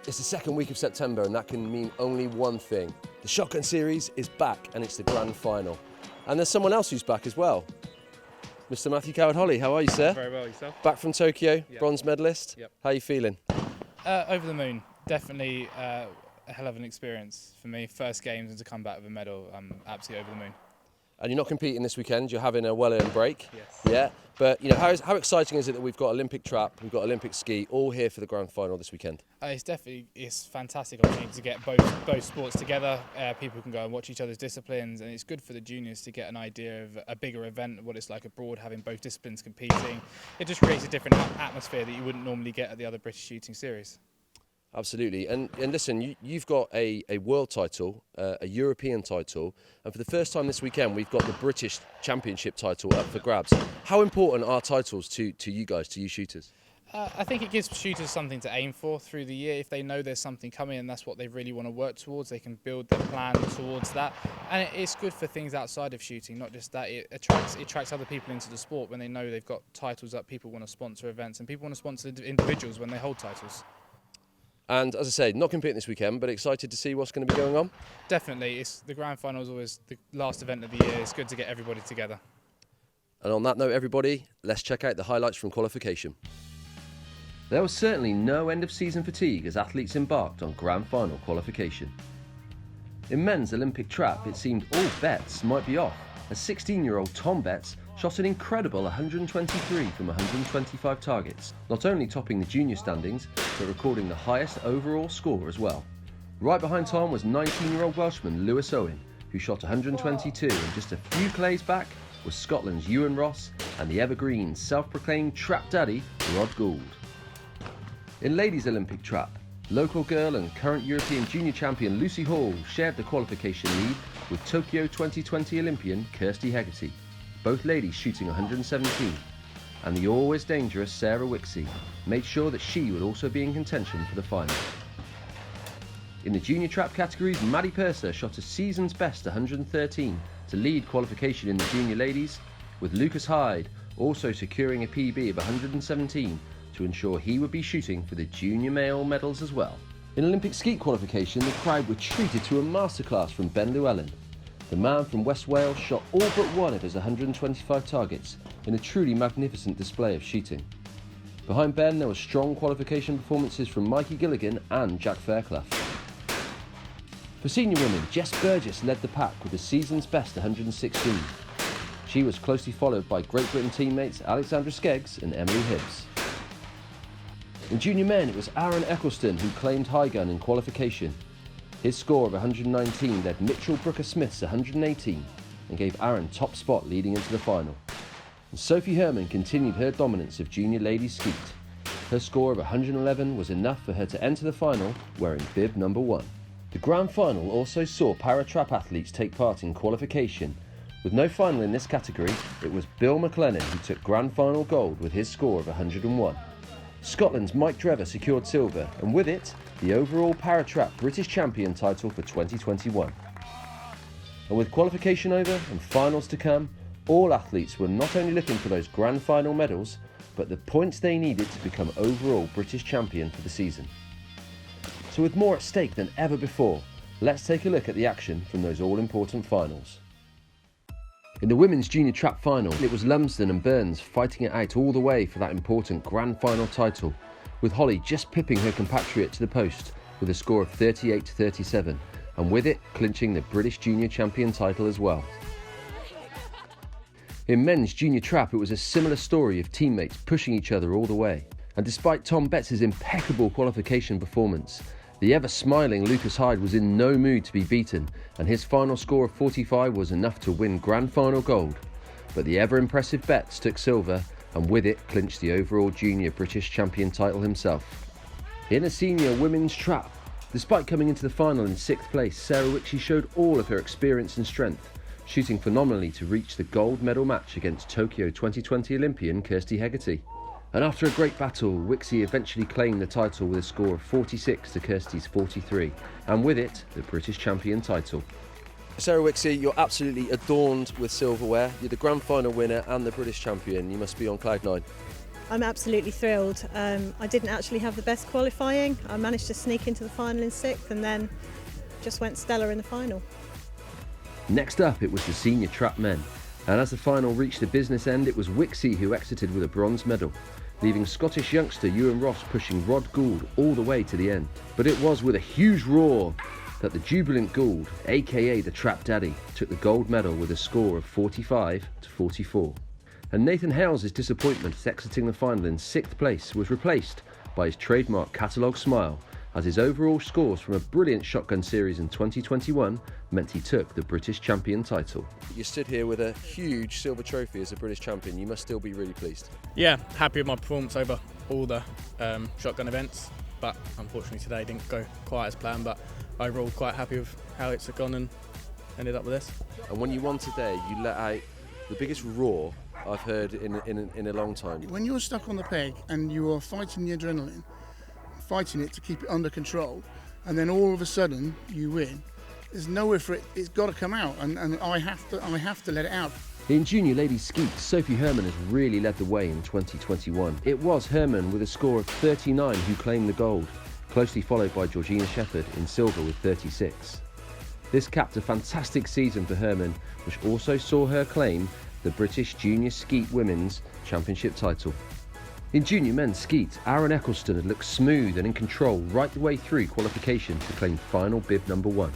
It's the second week of September and that can mean only one thing. The Shotgun Series is back and it's the grand final. And there's someone else who's back as well. Mr. Matthew Coward-Holly, how are you, sir? Very well, yourself? Back from Tokyo, Yep. bronze medalist. Yep. How are you feeling? Over the moon. Definitely a hell of an experience for me. First games and to come back with a medal, I'm absolutely over the moon. And you're not competing this weekend, you're having a well-earned break. Yes. Yeah, but you know, how exciting is it that we've got Olympic Trap, we've got Olympic Ski, all here for the grand final this weekend? It's fantastic opportunity to get both sports together. People can go and watch each other's disciplines, and it's good for the juniors to get an idea of a bigger event, what it's like abroad, having both disciplines competing. It just creates a different atmosphere that you wouldn't normally get at the other British shooting series. Absolutely, and listen, you've got a world title, a European title, and for the first time this weekend we've got the British Championship title up for grabs. How important are titles to you guys, to you shooters? I think it gives shooters something to aim for through the year. If they know there's something coming and that's what they really want to work towards, they can build their plan towards that. And it's good for things outside of shooting, not just that. It attracts other people into the sport when they know they've got titles up. People want to sponsor events and people want to sponsor individuals when they hold titles. And as I say, not competing this weekend, but excited to see what's going to be going on? Definitely. The grand final is always the last event of the year. It's good to get everybody together. And on that note, everybody, let's check out the highlights from qualification. There was certainly no end of season fatigue as athletes embarked on grand final qualification. In men's Olympic trap, it seemed all bets might be off as 16-year-old Tom Betts shot an incredible 123 from 125 targets, not only topping the junior standings, but recording the highest overall score as well. Right behind Tom was 19-year-old Welshman Lewis Owen, who shot 122, and just a few clays back was Scotland's Ewan Ross and the evergreen self-proclaimed trap daddy Rod Gould. In ladies Olympic trap, local girl and current European junior champion Lucy Hall shared the qualification lead with Tokyo 2020 Olympian Kirsty Hegarty, both ladies shooting 117, and the always dangerous Sarah Wixie made sure that she would also be in contention for the final. In the junior trap categories, Maddie Purser shot a season's best 113 to lead qualification in the junior ladies, with Lucas Hyde also securing a PB of 117 to ensure he would be shooting for the junior male medals as well. In Olympic Skeet qualification, the crowd were treated to a masterclass from Ben Llewellyn. The man from West Wales shot all but one of his 125 targets in a truly magnificent display of shooting. Behind Ben, there were strong qualification performances from Mikey Gilligan and Jack Fairclough. For senior women, Jess Burgess led the pack with the season's best 116. She was closely followed by Great Britain teammates Alexandra Skeggs and Emily Hibbs. In junior men, it was Aaron Eccleston who claimed high gun in qualification. His score of 119 led Mitchell Brooker-Smith's 118 and gave Aaron top spot leading into the final. And Sophie Herman continued her dominance of junior ladies skeet. Her score of 111 was enough for her to enter the final wearing bib number 1. The grand final also saw para-trap athletes take part in qualification. With no final in this category, it was Bill McLennan who took grand final gold with his score of 101. Scotland's Mike Drever secured silver, and with it, the overall para-trap British champion title for 2021. And with qualification over and finals to come, all athletes were not only looking for those grand final medals, but the points they needed to become overall British champion for the season. So with more at stake than ever before, let's take a look at the action from those all-important finals. In the women's junior trap final, it was Lumsden and Burns fighting it out all the way for that important grand final title, with Holly just pipping her compatriot to the post with a score of 38-37, and with it clinching the British junior champion title as well. In men's junior trap, it was a similar story of teammates pushing each other all the way, and despite Tom Betts' impeccable qualification performance, the ever-smiling Lucas Hyde was in no mood to be beaten, and his final score of 45 was enough to win grand final gold. But the ever-impressive Betts took silver, and with it clinched the overall junior British champion title himself. In a senior women's trap, despite coming into the final in 6th place, Sarah Wixie showed all of her experience and strength, shooting phenomenally to reach the gold medal match against Tokyo 2020 Olympian Kirsty Hegarty. And after a great battle, Wixie eventually claimed the title with a score of 46 to Kirsty's 43, and with it, the British champion title. Sarah Wixie, you're absolutely adorned with silverware. You're the grand final winner and the British champion. You must be on cloud 9. I'm absolutely thrilled. I didn't actually have the best qualifying. I managed to sneak into the final in 6th and then just went stellar in the final. Next up, it was the senior trap men. And as the final reached the business end, it was Wixie who exited with a bronze medal, leaving Scottish youngster Ewan Ross pushing Rod Gould all the way to the end. But it was with a huge roar that the jubilant Gould, aka the Trap Daddy, took the gold medal with a score of 45 to 44. And Nathan Hales' disappointment at exiting the final in 6th place was replaced by his trademark catalogue smile, as his overall scores from a brilliant shotgun series in 2021 meant he took the British champion title. You stood here with a huge silver trophy as a British champion. You must still be really pleased. Yeah, happy with my performance over all the shotgun events, but unfortunately today didn't go quite as planned, but overall quite happy with how it's gone and ended up with this. And when you won today, you let out the biggest roar I've heard in a long time. When you're stuck on the peg and you are fighting the adrenaline, fighting it to keep it under control, and then all of a sudden you win, there's nowhere for it. It's got to come out, and I have to let it out. In junior ladies skeet, Sophie Herman has really led the way in 2021. It was Herman with a score of 39 who claimed the gold, closely followed by Georgina Shepherd in silver with 36. This capped a fantastic season for Herman, which also saw her claim the British Junior Skeet Women's Championship title. In junior men's skeet, Aaron Eccleston had looked smooth and in control right the way through qualification to claim final bib number 1.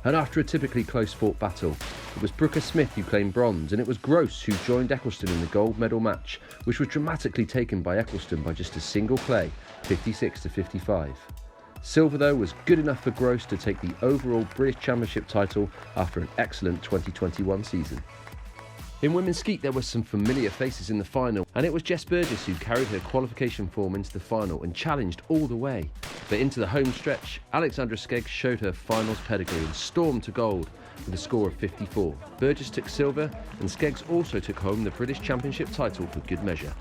And after a typically close-fought battle, it was Brooker Smith who claimed bronze, and it was Gross who joined Eccleston in the gold medal match, which was dramatically taken by Eccleston by just a single play, 56 to 55. Silver, though, was good enough for Gross to take the overall British Championship title after an excellent 2021 season. In women's skeet, there were some familiar faces in the final, and it was Jess Burgess who carried her qualification form into the final and challenged all the way. But into the home stretch, Alexandra Skeggs showed her finals pedigree and stormed to gold with a score of 54. Burgess took silver, and Skeggs also took home the British Championship title for good measure.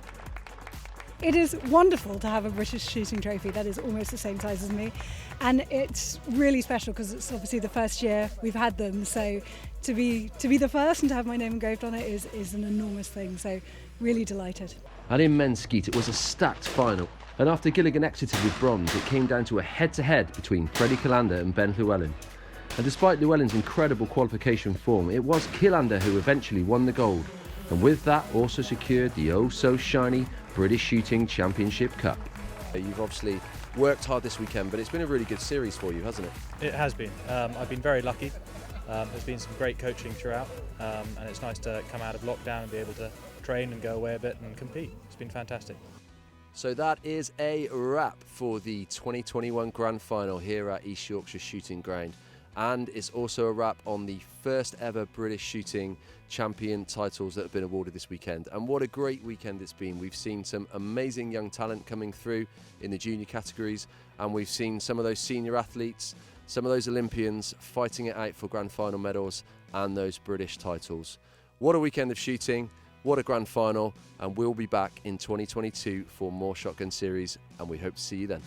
It is wonderful to have a British shooting trophy that is almost the same size as me, and it's really special because it's obviously the first year we've had them, so to be the first and to have my name engraved on it is an enormous thing, so really delighted. And in men's skeet, it was a stacked final, and after Gilligan exited with bronze, it came down to a head-to-head between Freddie Killander and Ben Llewellyn. And despite Llewellyn's incredible qualification form, it was Killander who eventually won the gold, and with that also secured the oh-so-shiny British Shooting Championship Cup. You've obviously worked hard this weekend, but it's been a really good series for you, hasn't it? It has been. I've been very lucky. There's been some great coaching throughout, and it's nice to come out of lockdown and be able to train and go away a bit and compete. It's been fantastic. So that is a wrap for the 2021 Grand Final here at East Yorkshire Shooting Ground. And it's also a wrap on the first ever British Shooting Champion titles that have been awarded this weekend. And what a great weekend it's been. We've seen some amazing young talent coming through in the junior categories, and we've seen some of those senior athletes, some of those Olympians fighting it out for Grand Final medals and those British titles. What a weekend of shooting, what a Grand Final, and we'll be back in 2022 for more Shotgun Series, and we hope to see you then.